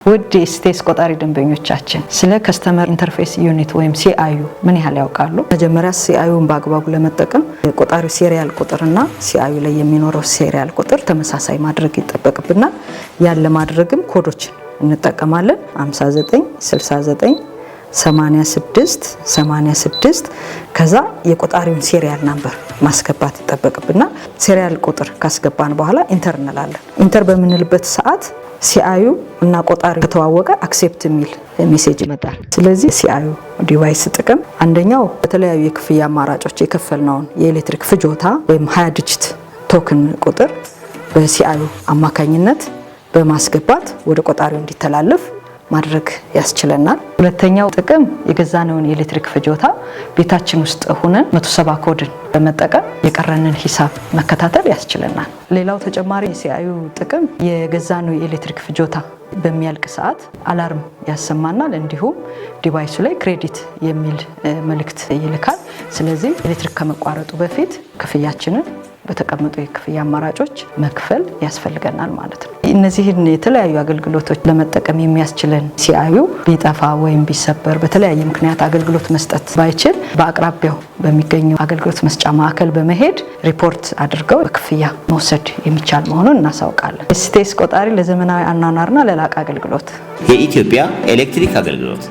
ውድ የኤስቴስ ቆጣሪ ደንበኞቻችን ስለ ከስተመር ኢንተርፌስ ዩኒት ወይም ሲአዩ ምን ያህል ያውቃሉ? መጀመሪያ ሲአዩን በአግባቡ ለመጠቀም የቆጣሪው ሲሪያል ቁጥርና ሲአዩ ላይ የሚኖረው ሲሪያል ቁጥር ተመሳሳይ ማድረግ ይጠበቅብናል። ያን ለማድረግም ኮዶችን እንጠቀማለን። 59 69 86 ከዛ የቆጣሪውን ሲሪያል ናምበር ማስገባት ይጠበቅብናል። ሲሪያል ቁጥር ካስገባን በኋላ ኢንተር እንላለን። ኢንተር በምንልበት ሰዓት ሲአዩ እና ቆጣሪ ከተዋወቀ አክሴፕት የሚል ሜሴጅ ይመጣል። ስለዚህ ሲአዩ ዲቫይስ ጥቅም አንደኛው በተለያዩ የክፍያ አማራጮች የከፈልነውን የኤሌክትሪክ ፍጆታ ወይም 20 ዲጂት ቶክን ቁጥር በሲአዩ አማካኝነት በማስገባት ወደ ቆጣሪው እንዲተላለፍ ማድረግ ያስችለናል። ሁለተኛው ጥቅም የገዛነውን የኤሌክትሪክ ፍጆታ ቤታችን ውስጥ ሆነን 170 ኮድን በመጠቀም የቀረንን ሂሳብ መከታተል ያስችለናል። ሌላው ተጨማሪ የሲአዩ ጥቅም የገዛነው የኤሌክትሪክ ፍጆታ በሚያልቅ ሰዓት አላርም ያሰማናል። እንዲሁም ዲቫይሱ ላይ ክሬዲት የሚል መልእክት ይልካል። ስለዚህ ኤሌክትሪክ ከመቋረጡ በፊት ክፍያችንን በተቀመጡ የክፍያ አማራጮች መክፈል ያስፈልገናል ማለት ነው። እነዚህን የተለያዩ አገልግሎቶች ለመጠቀም የሚያስችለን ሲአዩ ቢጠፋ ወይም ቢሰበር በተለያየ ምክንያት አገልግሎት መስጠት ባይችል በአቅራቢያው በሚገኘው አገልግሎት መስጫ ማዕከል በመሄድ ሪፖርት አድርገው በክፍያ መውሰድ የሚቻል መሆኑን እናሳውቃለን። ኤስቴስ ቆጣሪ ለዘመናዊ አኗኗርና ለላቀ አገልግሎት የኢትዮጵያ ኤሌክትሪክ አገልግሎት